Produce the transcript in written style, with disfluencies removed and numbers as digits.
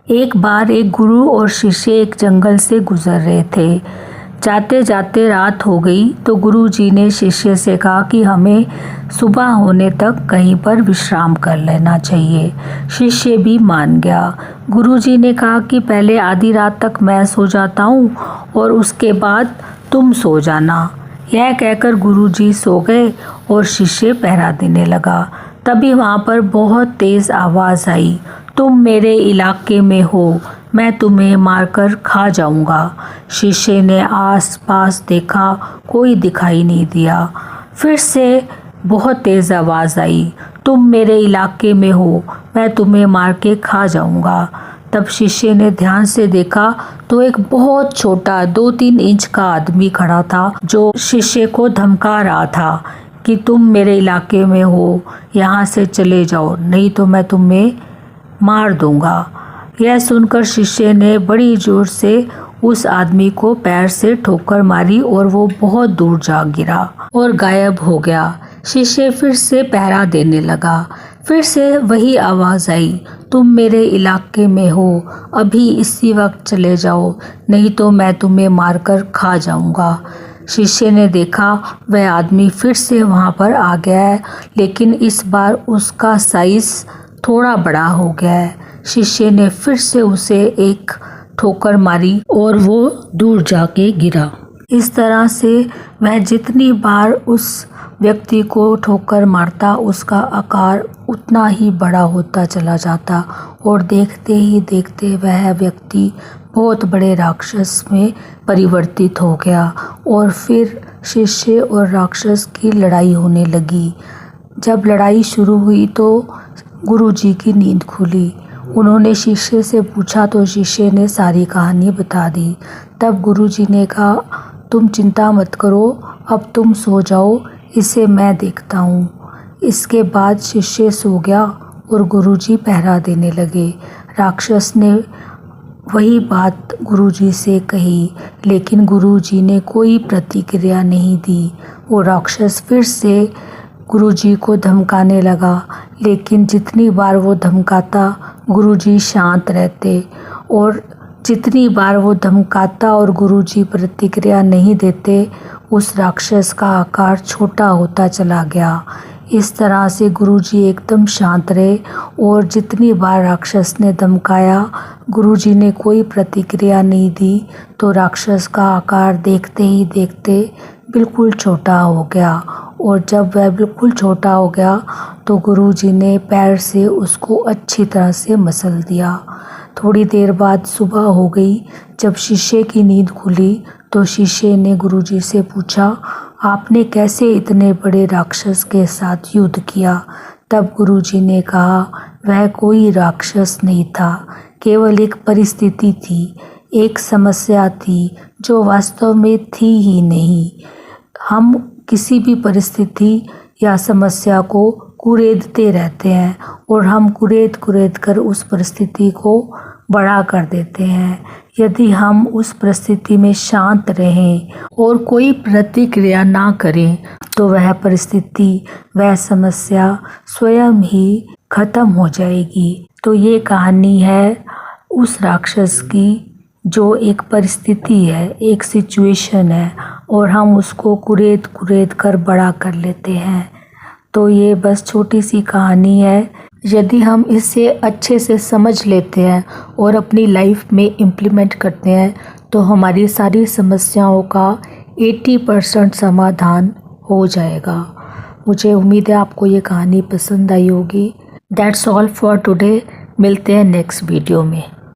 एक बार एक गुरु और शिष्य एक जंगल से गुजर रहे थे। जाते जाते रात हो गई तो गुरु जी ने शिष्य से कहा कि हमें सुबह होने तक कहीं पर विश्राम कर लेना चाहिए। शिष्य भी मान गया। गुरु जी ने कहा कि पहले आधी रात तक मैं सो जाता हूँ और उसके बाद तुम सो जाना। यह कहकर गुरु जी सो गए और शिष्य पहरा देने लगा। तभी वहाँ पर बहुत तेज़ आवाज़ आई, तुम मेरे इलाके में हो, मैं तुम्हें मारकर खा जाऊंगा। शिष्य ने आस पास देखा, कोई दिखाई नहीं दिया। फिर से बहुत तेज़ आवाज़ आई, तुम मेरे इलाके में हो, मैं तुम्हें मार के खा जाऊंगा। तब शिष्य ने ध्यान से देखा तो एक बहुत छोटा 2-3 इंच का आदमी खड़ा था जो शिष्य को धमका रहा था कि तुम मेरे इलाके में हो, यहाँ से चले जाओ, नहीं तो मैं तुम्हें मार दूंगा। यह सुनकर शिष्य ने बड़ी जोर से उस आदमी को पैर से ठोकर मारी और वो बहुत दूर जा गिरा और गायब हो गया। शिष्य फिर से पहरा देने लगा। फिर से वही आवाज़ आई, तुम मेरे इलाके में हो, अभी इसी वक्त चले जाओ, नहीं तो मैं तुम्हें मारकर खा जाऊंगा। शिष्य ने देखा वह आदमी फिर से वहाँ पर आ गया है, लेकिन इस बार उसका साइज़ थोड़ा बड़ा हो गया है। शिष्य ने फिर से उसे एक ठोकर मारी और वो दूर जाके गिरा। इस तरह से वह जितनी बार उस व्यक्ति को ठोकर मारता उसका आकार उतना ही बड़ा होता चला जाता और देखते ही देखते वह व्यक्ति बहुत बड़े राक्षस में परिवर्तित हो गया। और फिर शिष्य और राक्षस की लड़ाई होने लगी। जब लड़ाई शुरू हुई तो गुरु जी की नींद खुली। उन्होंने शिष्य से पूछा तो शिष्य ने सारी कहानी बता दी। तब गुरु जी ने कहा, तुम चिंता मत करो, अब तुम सो जाओ, इसे मैं देखता हूँ। इसके बाद शिष्य सो गया और गुरु जी पहरा देने लगे। राक्षस ने वही बात गुरु जी से कही, लेकिन गुरु जी ने कोई प्रतिक्रिया नहीं दी। वो राक्षस फिर से गुरु जी को धमकाने लगा, लेकिन जितनी बार वो धमकाता गुरु जी शांत रहते और जितनी बार वो धमकाता और गुरु जी प्रतिक्रिया नहीं देते उस राक्षस का आकार छोटा होता चला गया। इस तरह से गुरु जी एकदम शांत रहे और जितनी बार राक्षस ने धमकाया गुरु जी ने कोई प्रतिक्रिया नहीं दी तो राक्षस का आकार देखते ही देखते बिल्कुल छोटा हो गया। और जब वह बिल्कुल छोटा हो गया तो गुरु जी ने पैर से उसको अच्छी तरह से मसल दिया। थोड़ी देर बाद सुबह हो गई। जब शिष्य की नींद खुली तो शिष्य ने गुरु जी से पूछा, आपने कैसे इतने बड़े राक्षस के साथ युद्ध किया? तब गुरु जी ने कहा, वह कोई राक्षस नहीं था, केवल एक परिस्थिति थी, एक समस्या थी जो वास्तव में थी ही नहीं। हम किसी भी परिस्थिति या समस्या को कुरेदते रहते हैं और हम कुरेद कर उस परिस्थिति को बड़ा कर देते हैं। यदि हम उस परिस्थिति में शांत रहें और कोई प्रतिक्रिया ना करें तो वह परिस्थिति, वह समस्या स्वयं ही खत्म हो जाएगी। तो ये कहानी है उस राक्षस की जो एक परिस्थिति है, एक सिचुएशन है और हम उसको कुरेद कर बड़ा कर लेते हैं। तो ये बस छोटी सी कहानी है। यदि हम इसे अच्छे से समझ लेते हैं और अपनी लाइफ में इम्प्लीमेंट करते हैं तो हमारी सारी समस्याओं का 80% समाधान हो जाएगा। मुझे उम्मीद है आपको ये कहानी पसंद आई होगी। That's all for today. मिलते हैं नेक्स्ट वीडियो में।